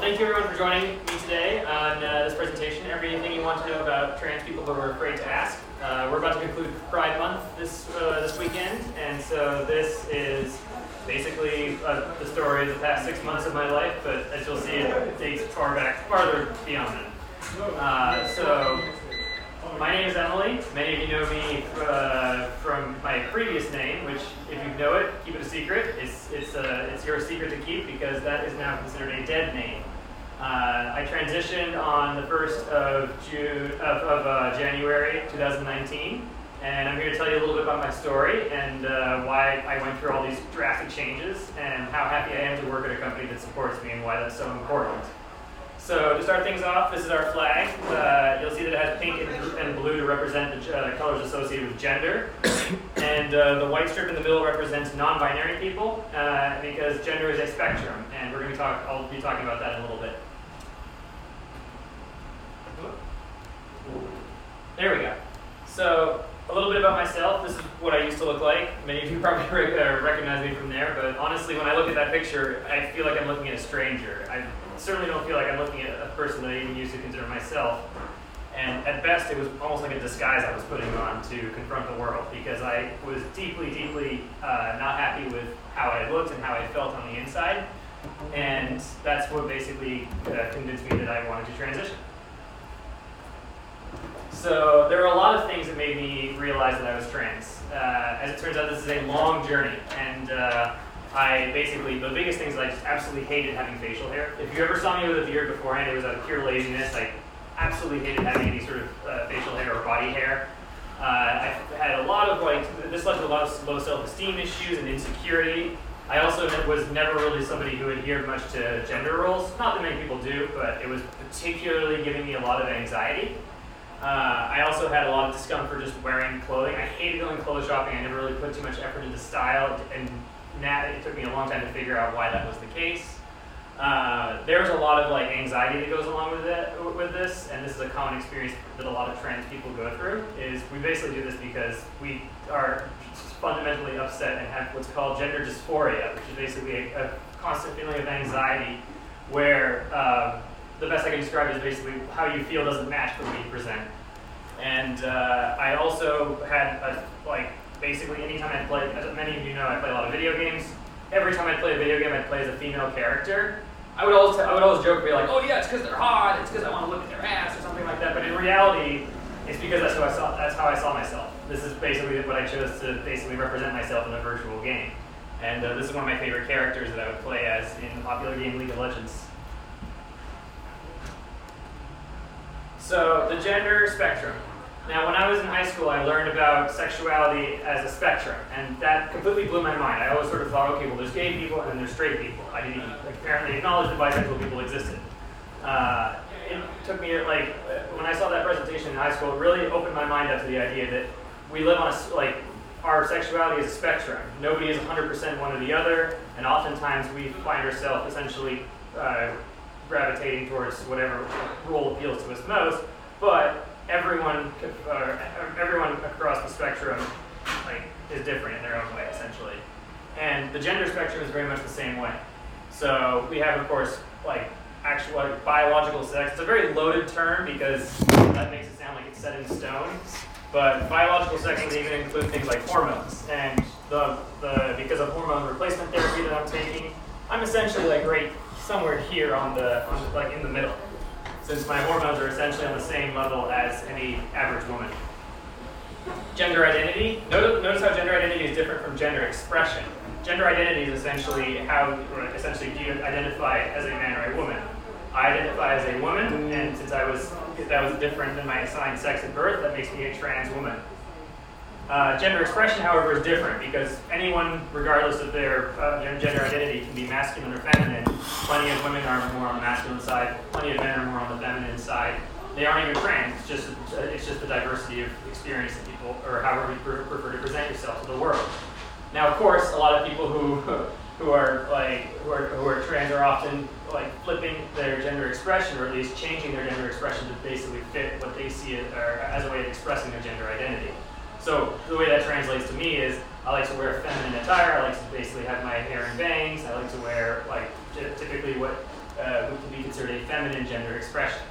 thank you everyone for joining me today on this presentation, everything you want to know about trans people but were afraid to ask. We're about to conclude Pride Month this weekend, and so this is basically the story of the past 6 months of my life, but as you'll see, it dates farther beyond that. So, my name is Emily. Many of you know me from my previous name, which, if you know it, keep it a secret. It's your secret to keep because that is now considered a dead name. I transitioned on the 1st of January 2019, and I'm here to tell you a little bit about my story and why I went through all these drastic changes and how happy I am to work at a company that supports me and why that's so important. So to start things off, this is our flag. You'll see that it has pink and blue to represent the colors associated with gender. And the white strip in the middle represents non-binary people because gender is a spectrum. And we're going to I'll be talking about that in a little bit. There we go. So a little bit about myself. This is what I used to look like. Many of you probably recognize me from there. But honestly, when I look at that picture, I feel like I'm looking at a stranger. I certainly don't feel like I'm looking at a person that I even used to consider myself. And at best, it was almost like a disguise I was putting on to confront the world because I was deeply, deeply not happy with how I looked and how I felt on the inside. And that's what basically convinced me that I wanted to transition. So there were a lot of things that made me realize that I was trans. As it turns out, this is a long journey. And the biggest thing is I just absolutely hated having facial hair. If you ever saw me with a beard beforehand, it was out of pure laziness. I absolutely hated having any sort of facial hair or body hair. I had a lot of this led to a lot of low self-esteem issues and insecurity. I also was never really somebody who adhered much to gender roles. Not that many people do, but it was particularly giving me a lot of anxiety. I also had a lot of discomfort just wearing clothing. I hated going clothes shopping. I never really put too much effort into style, and it took me a long time to figure out why that was the case. There's a lot of anxiety that goes along with this, and this is a common experience that a lot of trans people go through. Is we basically do this because we are fundamentally upset and have what's called gender dysphoria, which is basically a constant feeling of anxiety where the best I can describe it is basically how you feel doesn't match the way you present. And I also had basically anytime I play, as many of you know, I play a lot of video games. Every time I play a video game, I play as a female character. I would always joke and be like, oh yeah, it's because they're hot, it's because I want to look at their ass or something like that. But in reality, it's because that's how I saw myself. This is basically what I chose to basically represent myself in a virtual game. And this is one of my favorite characters that I would play as in the popular game League of Legends. So the gender spectrum. Now, when I was in high school, I learned about sexuality as a spectrum, and that completely blew my mind. I always sort of thought, okay, well, there's gay people and then there's straight people. I didn't even apparently acknowledge that bisexual people existed. It took me, when I saw that presentation in high school, it really opened my mind up to the idea that we live on our sexuality is a spectrum. Nobody is 100% one or the other, and oftentimes we find ourselves essentially gravitating towards whatever role appeals to us most, but everyone across the spectrum is different in their own way, essentially. And the gender spectrum is very much the same way. So we have, of course, actual biological sex. It's a very loaded term because that makes it sound like it's set in stone. But biological sex would even include things like hormones. And because of hormone replacement therapy that I'm taking, I'm essentially right somewhere here in the middle, since my hormones are essentially on the same level as any average woman. Gender identity. Notice how gender identity is different from gender expression. Gender identity is essentially do you identify as a man or a woman. I identify as a woman, and since that was different than my assigned sex at birth, that makes me a trans woman. Gender expression, however, is different because anyone, regardless of their gender identity, can be masculine or feminine. Plenty of women are more on the masculine side. Plenty of men are more on the feminine side. They aren't even trans. It's just the diversity of experience that people, or however you prefer to present yourself to the world. Now, of course, a lot of people who are trans are often flipping their gender expression, or at least changing their gender expression to basically fit what they see as a way of expressing their gender identity. So the way that translates to me is I like to wear feminine attire. I like to basically have my hair in bangs. I like to wear typically what would be considered a feminine gender expression.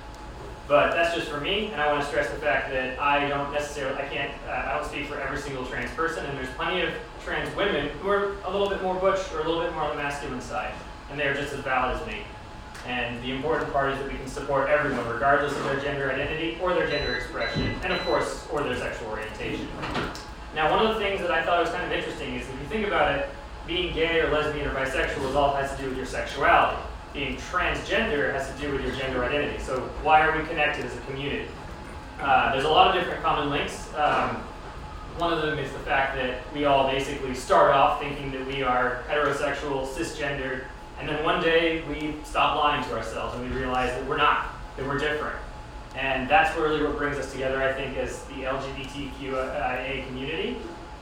But that's just for me, and I want to stress the fact that I don't speak for every single trans person, and there's plenty of trans women who are a little bit more butch or a little bit more on the masculine side, and they are just as valid as me. And the important part is that we can support everyone, regardless of their gender identity or their gender expression, and of course, or their sexual orientation. Now, one of the things that I thought was kind of interesting is if you think about it, being gay or lesbian or bisexual all has to do with your sexuality. Being transgender has to do with your gender identity. So why are we connected as a community? There's a lot of different common links. One of them is the fact that we all basically start off thinking that we are heterosexual, cisgendered, and then one day we stop lying to ourselves and we realize that we're not, that we're different. And that's really what brings us together, I think, as the LGBTQIA community.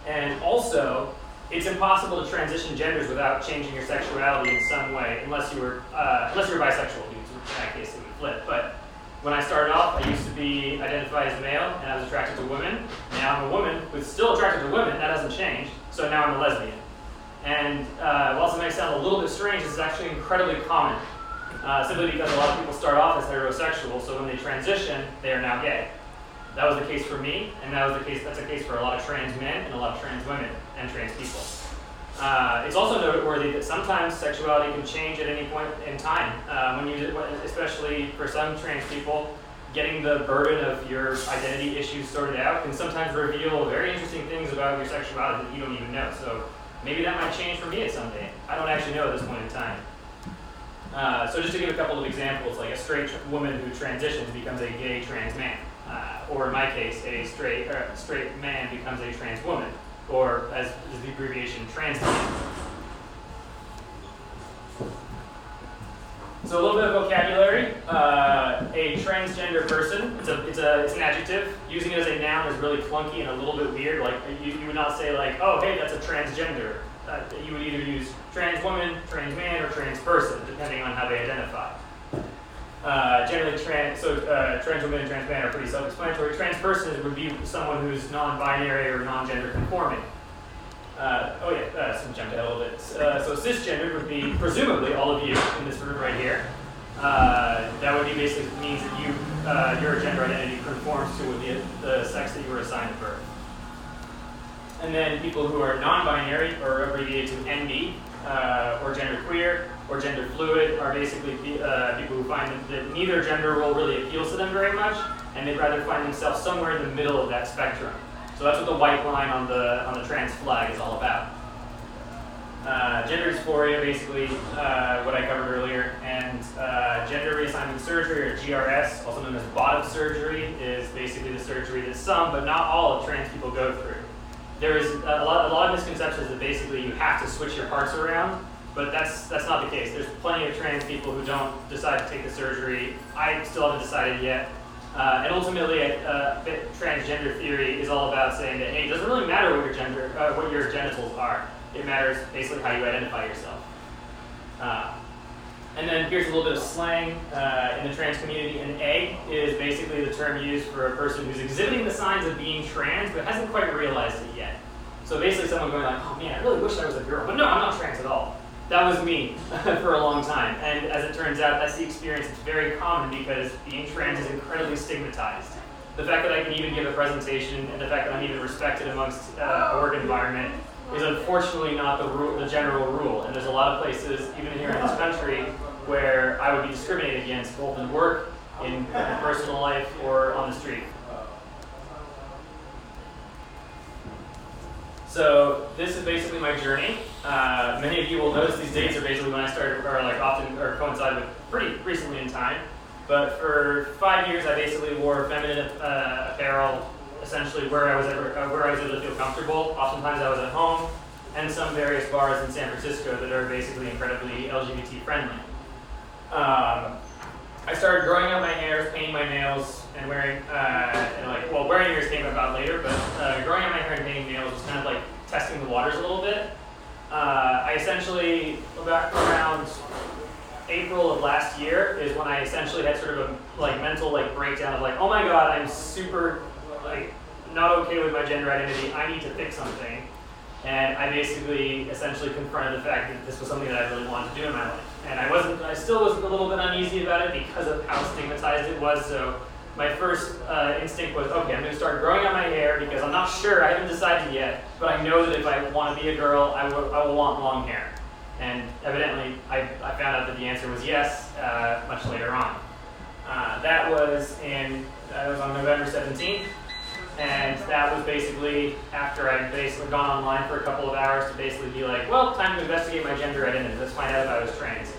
And also, it's impossible to transition genders without changing your sexuality in some way, unless you're bisexual, in that case it would flip. But when I started off, I used to be identified as male, and I was attracted to women. Now I'm a woman who's still attracted to women. That hasn't changed. So now I'm a lesbian. And whilst it may sound a little bit strange, this is actually incredibly common, simply because a lot of people start off as heterosexual, so when they transition, they are now gay. That was the case for me, and that's a case for a lot of trans men and a lot of trans women and trans people. It's also noteworthy that sometimes sexuality can change at any point in time. Especially for some trans people, getting the burden of your identity issues sorted out can sometimes reveal very interesting things about your sexuality that you don't even know. So maybe that might change for me at some day. I don't actually know at this point in time. So just to give a couple of examples, like a straight woman who transitions becomes a gay trans man. Or in my case, a straight man becomes a trans woman, or as is the abbreviation, trans man. So a little bit of vocabulary. A transgender person, it's an adjective. Using it as a noun is really clunky and a little bit weird. Like you would not say like, oh, hey, that's a transgender. You would either use trans woman, trans man, or trans person, depending on how they identify. Generally, trans women and trans man are pretty self-explanatory. Trans person would be someone who's non-binary or non-gender conforming. Some jumped ahead a little bit. So cisgender would be presumably all of you in this room right here. That would be basically means that your gender identity conforms to the sex that you were assigned at birth. And then people who are non-binary, or abbreviated to NB, or genderqueer, or gender fluid, are basically people who find that neither gender role really appeals to them very much, and they'd rather find themselves somewhere in the middle of that spectrum. So that's what the white line on the trans flag is all about. Gender dysphoria, basically what I covered earlier, and gender reassignment surgery, or GRS, also known as bottom surgery, is basically the surgery that some, but not all, of trans people go through. There is a lot of misconceptions that basically you have to switch your parts around, but that's not the case. There's plenty of trans people who don't decide to take the surgery. I still haven't decided yet. And ultimately, transgender theory is all about saying that, hey, it doesn't really matter what your genitals are. It matters basically how you identify yourself. And then here's a little bit of slang in the trans community. An egg is basically the term used for a person who's exhibiting the signs of being trans but hasn't quite realized it yet. So basically someone going like, oh man, I really wish I was a girl. But no, I'm not trans at all. That was me for a long time. And as it turns out, that's the experience. It's very common because being trans is incredibly stigmatized. The fact that I can even give a presentation and the fact that I'm even respected amongst a work environment is unfortunately not the general rule. And there's a lot of places, even here in this country, where I would be discriminated against, both in work, in personal life, or on the street. So this is basically my journey. Many of you will notice these dates are basically when I started, or coincide with pretty recently in time. But for 5 years, I basically wore feminine apparel, essentially where I was able to feel comfortable. Oftentimes I was at home, and some various bars in San Francisco that are basically incredibly LGBT friendly. I started growing out my hair, painting my nails, and wearing ears came about later, but growing out my hair and painting nails was kind of like testing the waters a little bit. I essentially, around April of last year is when I essentially had sort of a mental breakdown of oh my god, I'm super not okay with my gender identity, I need to fix something. And I basically essentially confronted the fact that this was something that I really wanted to do in my life. And I still was a little bit uneasy about it because of how stigmatized it was. So my first instinct was, okay, I'm going to start growing out my hair because I'm not sure, I haven't decided yet, but I know that if I want to be a girl, I will want long hair. And evidently, I found out that the answer was yes, much later on. That was on November 17th. And that was basically after I'd basically gone online for a couple of hours to basically be like, well, time to investigate my gender identity. Let's find out if I was trans.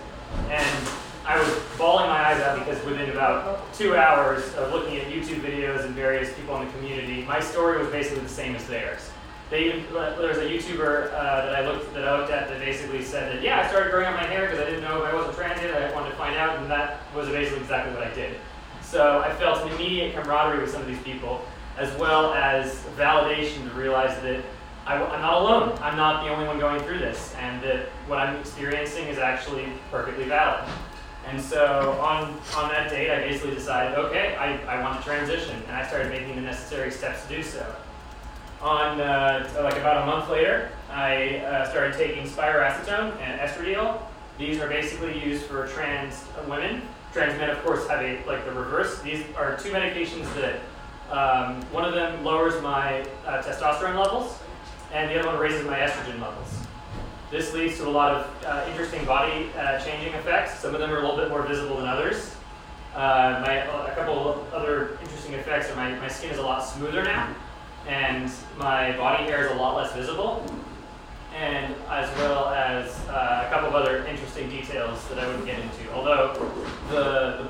And I was bawling my eyes out because within about 2 hours of looking at YouTube videos and various people in the community, my story was basically the same as theirs. There was a YouTuber that I looked at that basically said that, yeah, I started growing out my hair because I didn't know if I wasn't trans yet. I wanted to find out, and that was basically exactly what I did. So I felt an immediate camaraderie with some of these people, as well as validation to realize that I'm not alone. I'm not the only one going through this, and that what I'm experiencing is actually perfectly valid. And so on that date, I basically decided, okay, I want to transition, and I started making the necessary steps to do so. Like about a month later, I started taking spironolactone and estradiol. These are basically used for trans women. Trans men, of course, have the reverse. These are two medications that one of them lowers my testosterone levels, and the other one raises my estrogen levels. This leads to a lot of interesting body changing effects. Some of them are a little bit more visible than others. A couple of other interesting effects are my skin is a lot smoother now, and my body hair is a lot less visible, and as well as a couple of other interesting details that I wouldn't get into. Although the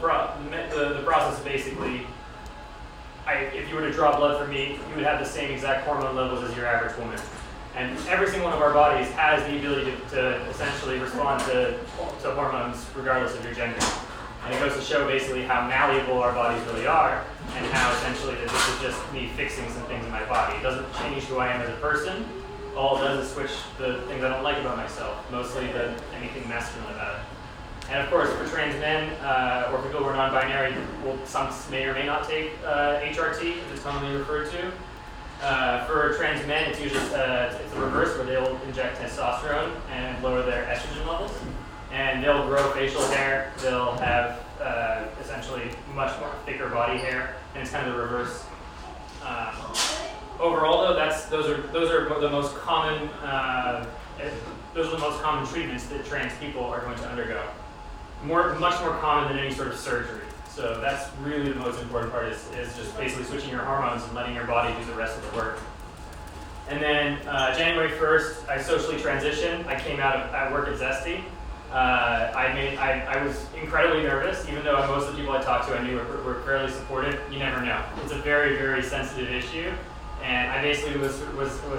process basically, if you were to draw blood from me, you would have the same exact hormone levels as your average woman. And every single one of our bodies has the ability to essentially respond to hormones regardless of your gender. And it goes to show basically how malleable our bodies really are, and how essentially that this is just me fixing some things in my body. It doesn't change who I am as a person. All it does is switch the things I don't like about myself, mostly anything masculine about it. And of course, for trans men or people who are non-binary, some may or may not take HRT, as it's commonly referred to. For trans men, it's usually it's the reverse, where they'll inject testosterone and lower their estrogen levels. And they'll grow facial hair. They'll have essentially much more thicker body hair, and it's kind of the reverse. Overall, though, those are the most common treatments that trans people are going to undergo. Much more common than any sort of surgery. So that's really the most important part is just basically switching your hormones and letting your body do the rest of the work. And then January 1st, I socially transitioned. I came out of work at Zesty. I was incredibly nervous, even though most of the people I talked to I knew were fairly supportive. You never know. It's a very, very sensitive issue. And I basically was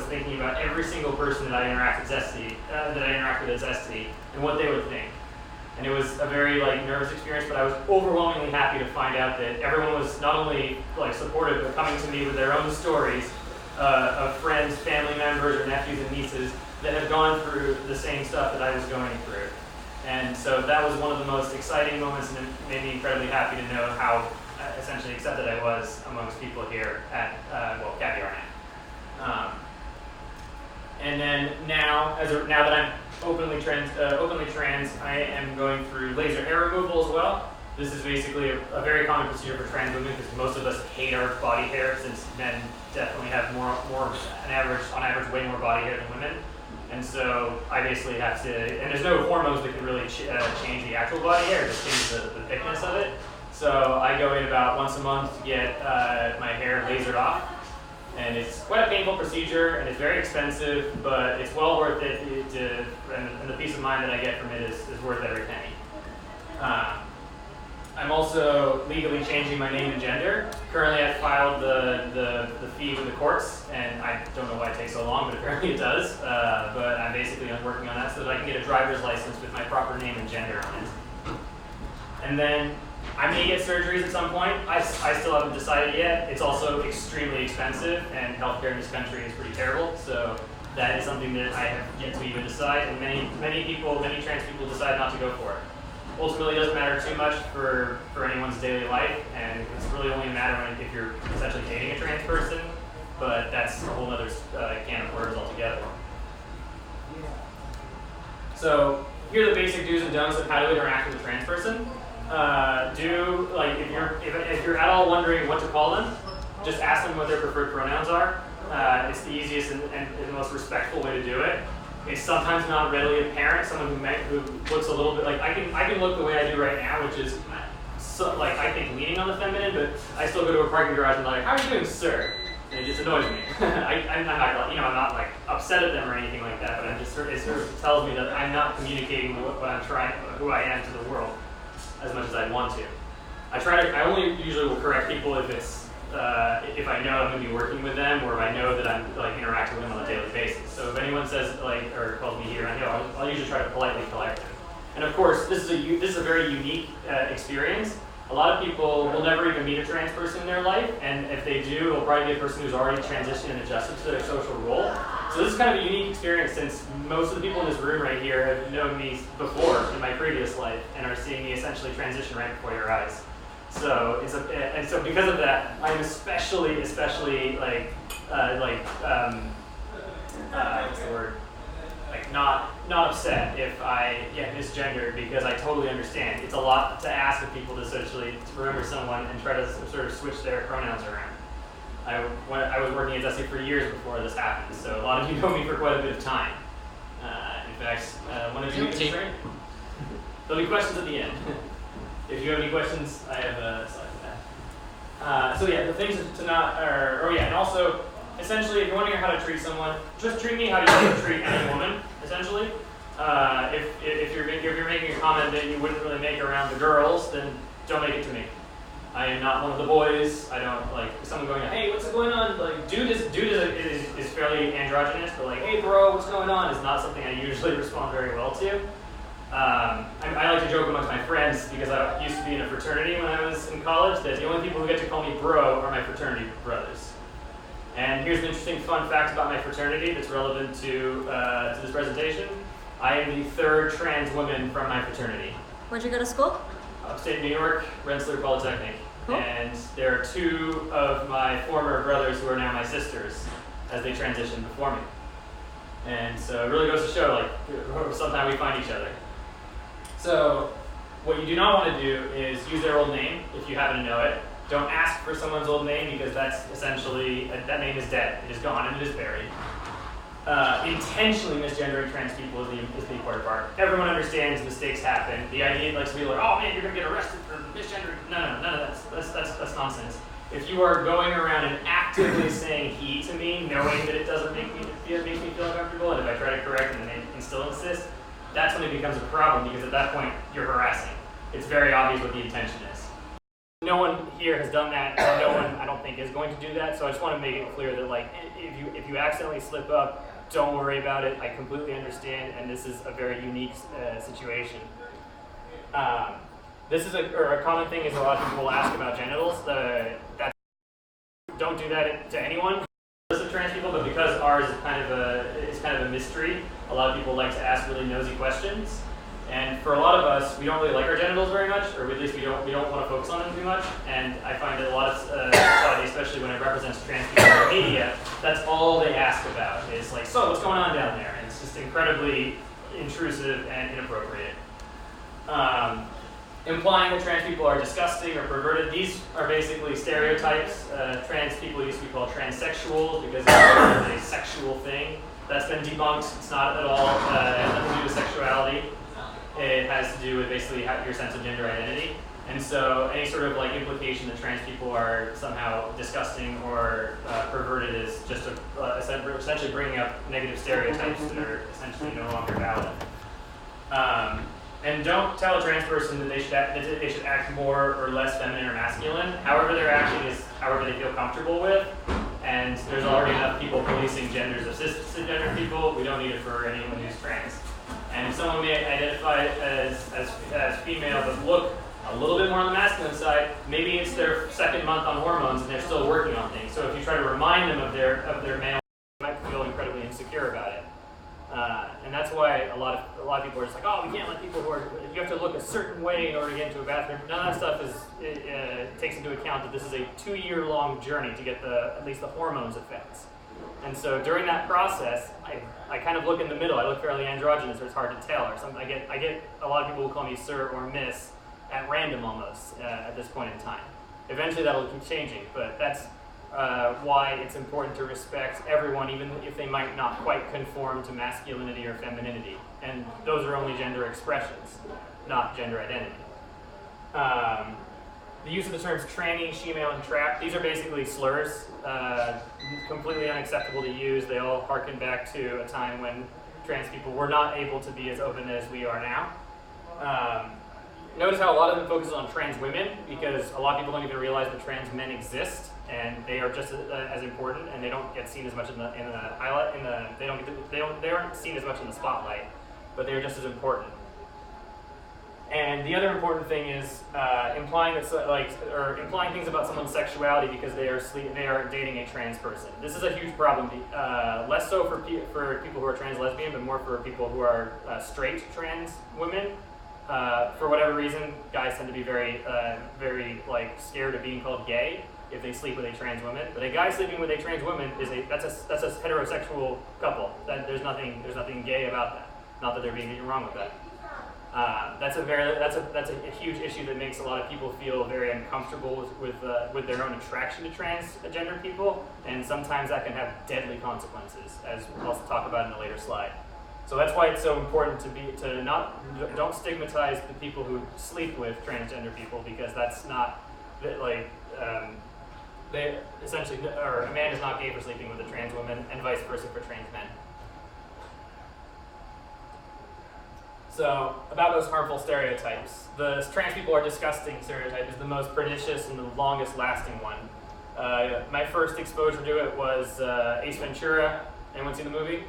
thinking about every single person that I interact with at Zesty and what they would think. And it was a very nervous experience, but I was overwhelmingly happy to find out that everyone was not only supportive, but coming to me with their own stories of friends, family members, or nephews and nieces that have gone through the same stuff that I was going through. And so that was one of the most exciting moments, and it made me incredibly happy to know how essentially accepted I was amongst people here at Kathy Arnett. And then now that I'm openly trans, I am going through laser hair removal as well. This is basically a very common procedure for trans women because most of us hate our body hair, since men definitely have on average, way more body hair than women. And so I basically have to, and there's no hormones that can really change the actual body hair, it just changes the thickness of it. So I go in about once a month to get my hair lasered off. And it's quite a painful procedure, and it's very expensive, but it's well worth it, and the peace of mind that I get from it is worth every penny. I'm also legally changing my name and gender. Currently I've filed the fee with the courts, and I don't know why it takes so long, but apparently it does. But I'm basically working on that so that I can get a driver's license with my proper name and gender on it. And then I may get surgeries at some point. I still haven't decided yet. It's also extremely expensive, and healthcare in this country is pretty terrible. So that is something that I have yet to even decide. And many trans people decide not to go for it. Ultimately, it doesn't matter too much for anyone's daily life, and it's really only a matter if you're essentially dating a trans person. But that's a whole other can of worms altogether. So here are the basic do's and don'ts of how to interact with a trans person. If you're at all wondering what to call them, just ask them what their preferred pronouns are. It's the easiest and the most respectful way to do it. It's sometimes not readily apparent. Someone who looks a little bit like I can look the way I do right now, which is I think leaning on the feminine, but I still go to a parking garage and like, how are you doing, sir? And it just annoys me. I'm not like upset at them or anything like that, but it sort of tells me that I'm not communicating what I'm trying, who I am to the world as much as I want to. I only usually will correct people if I know I'm going to be working with them, or if I know that I'm like interacting with them on a daily basis. So if anyone says or calls me here, I'll usually try to politely correct them. And of course, this is a very unique experience. A lot of people will never even meet a trans person in their life, and if they do, it'll probably be a person who's already transitioned and adjusted to their social role. So this is kind of a unique experience, since most of the people in this room right here have known me before in my previous life and are seeing me essentially transition right before your eyes. So so because of that, I'm especially what's the word? Like not upset if I get misgendered, because I totally understand. It's a lot to ask of people to essentially remember someone and try to sort of switch their pronouns around. I was working at Dusty for years before this happened, so a lot of you know me for quite a bit of time. In fact, one of you can train. There'll be questions at the end. If you have any questions, I have a slide for that. So yeah, the things to not, and also, essentially, if you're wondering how to treat someone, just treat me how you would treat any woman, essentially. If you're making a comment that you wouldn't really make around the girls, then don't make it to me. I am not one of the boys. I don't like someone going, hey, what's going on? Like, dude is fairly androgynous, but like, hey, bro, what's going on is not something I usually respond very well to. I like to joke amongst my friends, because I used to be in a fraternity when I was in college, that the only people who get to call me bro are my fraternity brothers. And here's an interesting fun fact about my fraternity that's relevant to this presentation. I am the third trans woman from my fraternity. Where'd you go to school? Upstate New York, Rensselaer Polytechnic. Cool. And there are two of my former brothers who are now my sisters, as they transitioned before me. And so it really goes to show, like, sometime we find each other. So what you do not want to do is use their old name if you happen to know it. Don't ask for someone's old name, because that's essentially, that name is dead. It is gone and it is buried. Intentionally misgendering trans people is the important part. Everyone understands mistakes happen. The idea, like, some people are like, oh man, you're going to get arrested for misgendering. No, none of that's nonsense. If you are going around and actively saying he to me, knowing that it doesn't make me feel uncomfortable, and if I try to correct and they still insist, that's when it becomes a problem, because at that point, you're harassing. It's very obvious what the intention is. No one here has done that, and no one, I don't think, is going to do that, so I just want to make it clear that, like, if you accidentally slip up, don't worry about it. I completely understand, and this is a very unique situation. This is a common thing is a lot of people will ask about genitals. Don't do that to anyone. Of trans people, but because ours is kind of a mystery, a lot of people like to ask really nosy questions. And for a lot of us, we don't really like our genitals very much, or at least we don't want to focus on them too much. And I find that a lot of society, especially when it represents trans people in the media, that's all they ask about is like, so what's going on down there? And it's just incredibly intrusive and inappropriate. Implying that trans people are disgusting or perverted. These are basically stereotypes. Trans people used to be called transsexuals because it's a sexual thing. That's been debunked. It's not at all, it has nothing to do with sexuality. It has to do with basically your sense of gender identity. And so any sort of like implication that trans people are somehow disgusting or perverted is just essentially bringing up negative stereotypes that are essentially no longer valid. And don't tell a trans person that they should act more or less feminine or masculine. However they're acting is however they feel comfortable with. And there's already enough people policing genders of cisgender people. We don't need it for anyone who's trans. And if someone may identify as female but look a little bit more on the masculine side, maybe it's their second month on hormones and they're still working on things. So if you try to remind them of their male, they might feel incredibly insecure about it. And that's why a lot of people are just like, oh, we can't let people you have to look a certain way in order to get into a bathroom. None of that stuff takes into account that this is a 2-year-long journey to get at least the hormones effects. And so during that process, I kind of look in the middle. I look fairly androgynous, or it's hard to tell, or something. I get a lot of people who call me sir or miss at random almost at this point in time. Eventually that'll keep changing, but that's why it's important to respect everyone, even if they might not quite conform to masculinity or femininity. And those are only gender expressions, not gender identity. The use of the terms tranny, shemale, and trap, these are basically slurs, completely unacceptable to use. They all harken back to a time when trans people were not able to be as open as we are now. Notice how a lot of them focus on trans women, because a lot of people don't even realize that trans men exist, and they are just as important, and they don't get seen as much in the highlight. They aren't seen as much in the spotlight, but they are just as important. And the other important thing is implying things about someone's sexuality because they are dating a trans person. This is a huge problem. Less so for people who are trans lesbian, but more for people who are straight trans women. For whatever reason, guys tend to be very scared of being called gay if they sleep with a trans woman. But a guy sleeping with a trans woman that's a heterosexual couple. There's nothing gay about that. Not that there's anything wrong with that. That's a huge issue that makes a lot of people feel very uncomfortable with their own attraction to transgender people, and sometimes that can have deadly consequences, as I'll talk about in a later slide. So that's why it's so important don't stigmatize the people who sleep with transgender people, because that's not they essentially, or a man is not gay for sleeping with a trans woman, and vice versa for trans men. So, about those harmful stereotypes. The trans people are disgusting stereotype is the most pernicious and the longest lasting one. My first exposure to it was Ace Ventura. Anyone see the movie?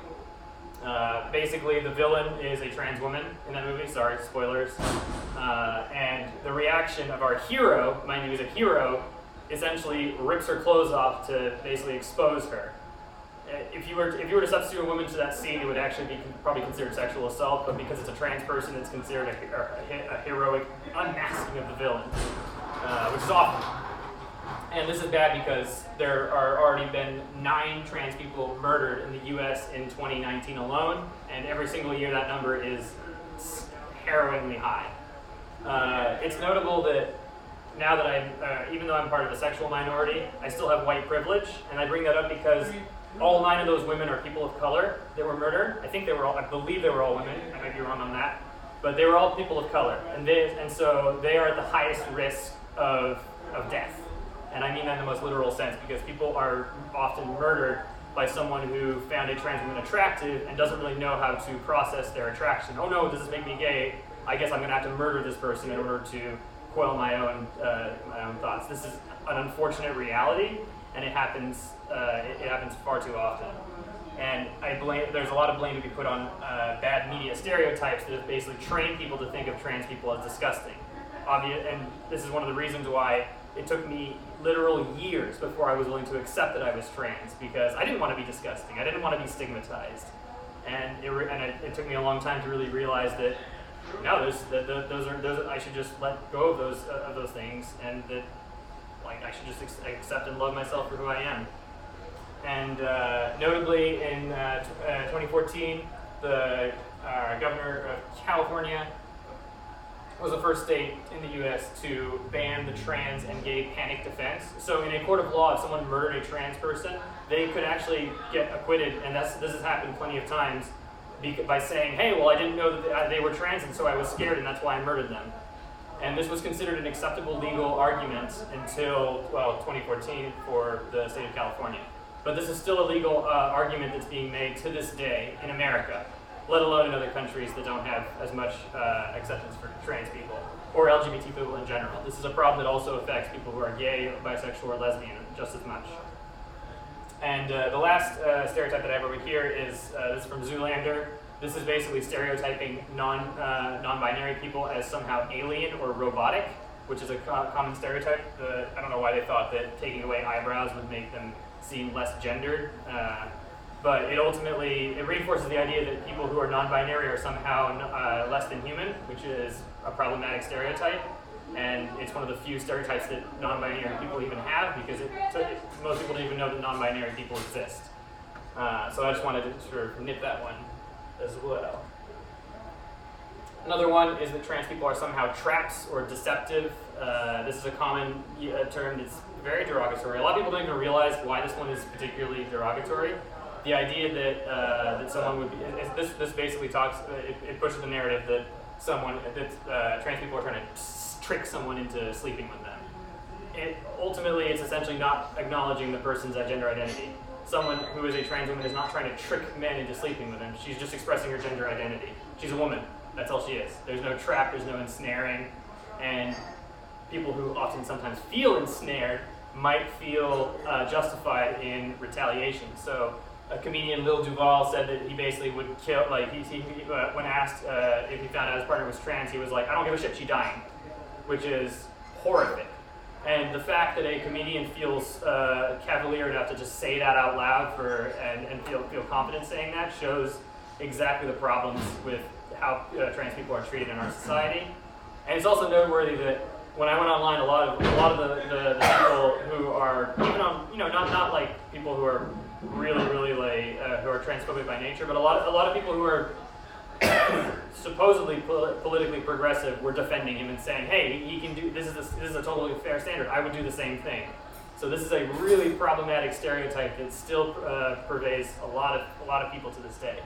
Basically, the villain is a trans woman in that movie. Sorry, spoilers. And the reaction of our hero, mind you, is a hero, essentially rips her clothes off to basically expose her. If you were to substitute a woman to that scene, it would actually be probably considered sexual assault, but because it's a trans person, it's considered a heroic unmasking of the villain, which is awful. And this is bad because there are already been 9 trans people murdered in the U.S. in 2019 alone, and every single year that number is harrowingly high. It's notable that now that even though I'm part of a sexual minority, I still have white privilege, and I bring that up because all 9 of those women are people of color that were murdered. I believe they were all women. I might be wrong on that, but they were all people of color, and so they are at the highest risk of death. And I mean that in the most literal sense, because people are often murdered by someone who found a trans woman attractive and doesn't really know how to process their attraction. Oh no, does this make me gay? I guess I'm going to have to murder this person in order to quell my own thoughts. This is an unfortunate reality, and it happens far too often. And there's a lot of blame to be put on bad media stereotypes that have basically trained people to think of trans people as disgusting. And this is one of the reasons why it took me literal years before I was willing to accept that I was trans, because I didn't want to be disgusting. I didn't want to be stigmatized. And it took me a long time to really realize that no, those I should just let go of those things, and that I should just accept and love myself for who I am. And notably in 2014, the governor of California was the first state in the U.S. to ban the trans and gay panic defense. So in a court of law, if someone murdered a trans person, they could actually get acquitted, and this has happened plenty of times, by saying, hey, well, I didn't know that they were trans, and so I was scared, and that's why I murdered them. And this was considered an acceptable legal argument until, 2014 for the state of California. But this is still a legal argument that's being made to this day in America, let alone in other countries that don't have as much acceptance for trans people, or LGBT people in general. This is a problem that also affects people who are gay, bisexual, or lesbian just as much. And the last stereotype that I have over here is this is from Zoolander. This is basically stereotyping non-binary people as somehow alien or robotic, which is a common stereotype. I don't know why they thought that taking away eyebrows would make them seem less gendered, but it reinforces the idea that people who are non-binary are somehow less than human, which is a problematic stereotype. And it's one of the few stereotypes that non-binary people even have, because most people don't even know that non-binary people exist. So I just wanted to sort of nip that one as well. Another one is that trans people are somehow traps or deceptive. This is a common term that's very derogatory. A lot of people don't even realize why this one is particularly derogatory. The idea that that someone would be, this basically talks, it pushes the narrative that trans people are trying to trick someone into sleeping with them. Ultimately, it's essentially not acknowledging the person's gender identity. Someone who is a trans woman is not trying to trick men into sleeping with them. She's just expressing her gender identity. She's a woman. That's all she is. There's no trap, there's no ensnaring, and people who often sometimes feel ensnared might feel justified in retaliation. So a comedian, Lil Duval, said that he basically would kill, like, when asked if he found out his partner was trans, he was like, I don't give a shit, she's dying, which is horrific. And the fact that a comedian feels cavalier enough to just say that out loud and feel confident saying that shows exactly the problems with how trans people are treated in our society. And it's also noteworthy that when I went online, a lot of the people who are even on, not like people who are really like who are transphobic by nature, but a lot of people who are supposedly politically progressive were defending him and saying, "Hey, he can do this. Is a totally fair standard. I would do the same thing." So this is a really problematic stereotype that still pervades a lot of people to this day.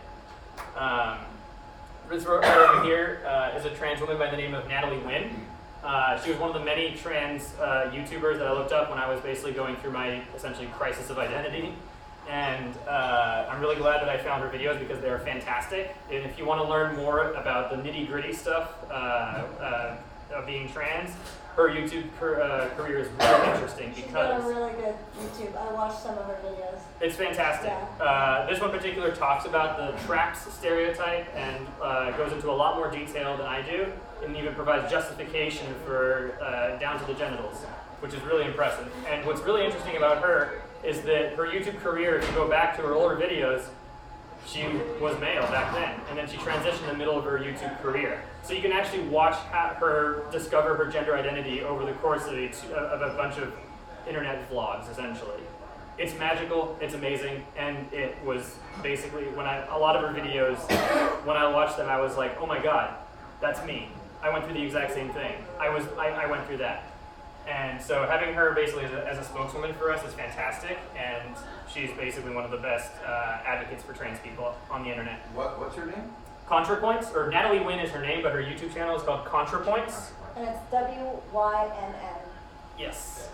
This over here is a trans woman by the name of Natalie Wynn. She was one of the many trans YouTubers that I looked up when I was basically going through my essentially crisis of identity. And I'm really glad that I found her videos because they're fantastic. And if you want to learn more about the nitty-gritty stuff of being trans, her YouTube career is really interesting because she's got a really good YouTube. I watched some of her videos. It's fantastic. Yeah. This one in particular talks about the traps stereotype and goes into a lot more detail than I do, and even provides justification for down to the genitals, which is really impressive. And what's really interesting about her is that her YouTube career, if you go back to her older videos, she was male back then, and then she transitioned in the middle of her YouTube career. So you can actually watch her discover her gender identity over the course of a bunch of internet vlogs, essentially. It's magical, it's amazing, and it was basically, a lot of her videos, when I watched them, I was like, oh my god, that's me. I went through the exact same thing. I went through that. And so having her basically as a spokeswoman for us is fantastic, and she's basically one of the best advocates for trans people on the internet. What's her name? ContraPoints, or Natalie Wynn is her name, but her YouTube channel is called ContraPoints. And it's WYNN. Yes.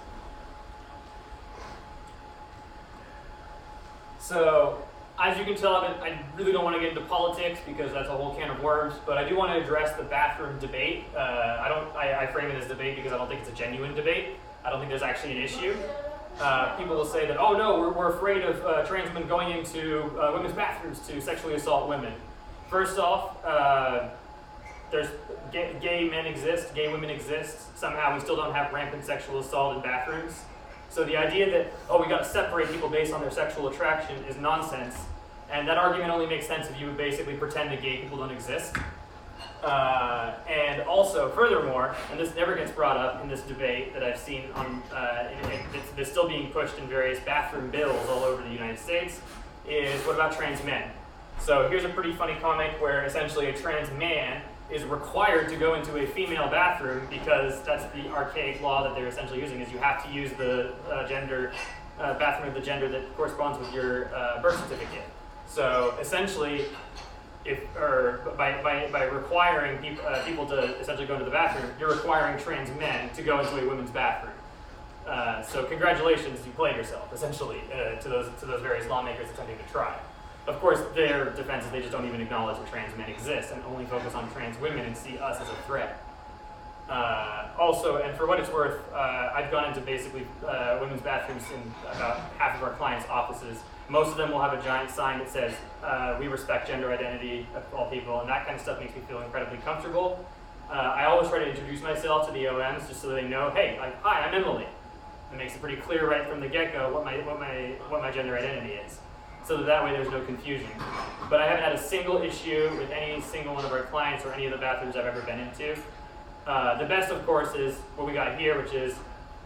So, as you can tell, I really don't want to get into politics because that's a whole can of worms, but I do want to address the bathroom debate. I frame it as debate because I don't think it's a genuine debate. I don't think there's actually an issue. People will say that, oh no, we're afraid of trans women going into women's bathrooms to sexually assault women. First off, there's gay men exist, gay women exist. Somehow we still don't have rampant sexual assault in bathrooms. So the idea that, oh, we got to separate people based on their sexual attraction is nonsense. And that argument only makes sense if you would basically pretend that gay people don't exist. And also, furthermore, and this never gets brought up in this debate that I've seen on, it's still being pushed in various bathroom bills all over the United States, is what about trans men? So here's a pretty funny comic where essentially a trans man is required to go into a female bathroom because that's the archaic law that they're essentially using, is you have to use the bathroom of the gender that corresponds with your birth certificate. So essentially, by requiring people to essentially go into the bathroom, you're requiring trans men to go into a women's bathroom. So congratulations, you played yourself, essentially, to those various lawmakers attempting to try. Of course, their defense is they just don't even acknowledge that trans men exist and only focus on trans women and see us as a threat. Also, and for what it's worth, I've gone into basically women's bathrooms in about half of our clients' offices. Most of them will have a giant sign that says, we respect gender identity of all people, and that kind of stuff makes me feel incredibly comfortable. I always try to introduce myself to the OMs just so they know, hey, hi, I'm Emily. It makes it pretty clear right from the get-go what my gender identity is, so that way there's no confusion. But I haven't had a single issue with any single one of our clients or any of the bathrooms I've ever been into. The best, of course, is what we got here, which is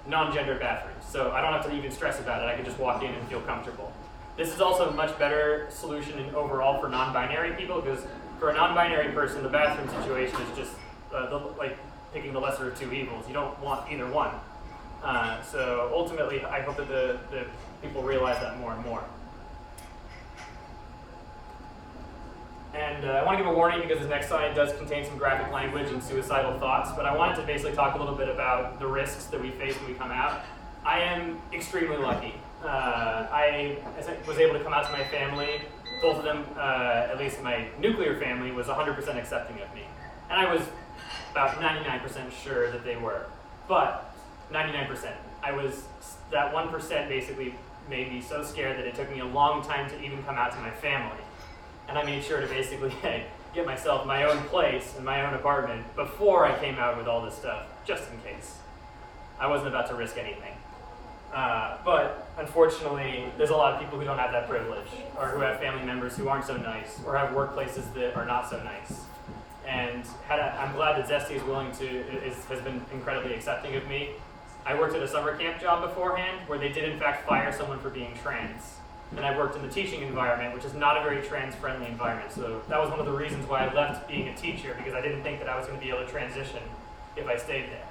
non-gendered bathrooms. So I don't have to even stress about it. I can just walk in and feel comfortable. This is also a much better solution overall for non-binary people, because for a non-binary person, the bathroom situation is just like picking the lesser of two evils. You don't want either one. So ultimately, I hope that the people realize that more and more. And I want to give a warning because this next slide does contain some graphic language and suicidal thoughts, but I wanted to basically talk a little bit about the risks that we face when we come out. I am extremely lucky. I was able to come out to my family. Both of them, at least my nuclear family, was 100% accepting of me. And I was about 99% sure that they were. But 99%. That 1% basically made me so scared that it took me a long time to even come out to my family. And I made sure to basically get myself my own place in my own apartment before I came out with all this stuff, just in case. I wasn't about to risk anything. But unfortunately, there's a lot of people who don't have that privilege, or who have family members who aren't so nice, or have workplaces that are not so nice. And I'm glad that Zesty has been incredibly accepting of me. I worked at a summer camp job beforehand where they did in fact fire someone for being trans. And I worked in the teaching environment, which is not a very trans-friendly environment. So that was one of the reasons why I left being a teacher, because I didn't think that I was going to be able to transition if I stayed there.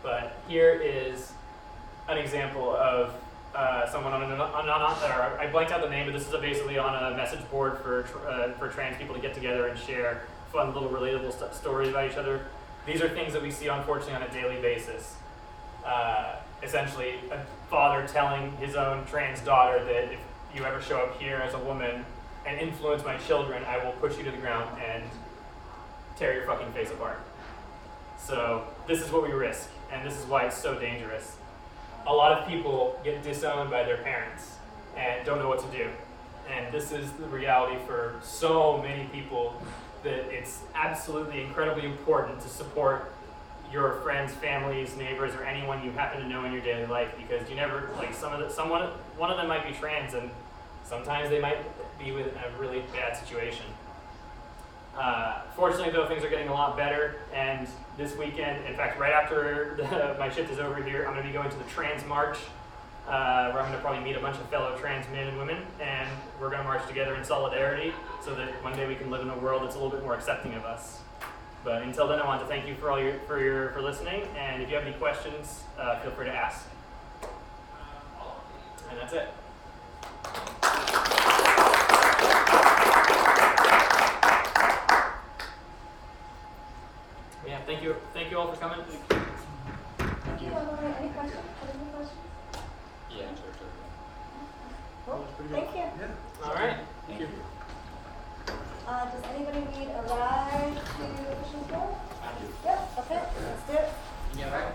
But here is an example of someone I blanked out the name, but this is basically on a message board for trans people to get together and share fun little relatable stories about each other. These are things that we see, unfortunately, on a daily basis. Essentially, a father telling his own trans daughter that if you ever show up here as a woman and influence my children, I will push you to the ground and tear your fucking face apart. So this is what we risk, and this is why it's so dangerous. A lot of people get disowned by their parents and don't know what to do. And this is the reality for so many people, that it's absolutely incredibly important to support your friends, families, neighbors, or anyone you happen to know in your daily life, because you never, like, one of them might be trans, and sometimes they might be in a really bad situation. Fortunately, though, things are getting a lot better, and this weekend, in fact, right after my shift is over here, I'm going to be going to the Trans March, where I'm going to probably meet a bunch of fellow trans men and women, and we're going to march together in solidarity so that one day we can live in a world that's a little bit more accepting of us. But until then, I want to thank you for listening, and if you have any questions, feel free to ask. And that's it. Yeah, thank you all for coming. Thank you. Any questions? Any questions? Yeah, sure. Cool. Thank you. All right. Thank you. Does anybody need a ride to Fisher's Grove? I do. Yep, okay, let's do it. Yeah, right.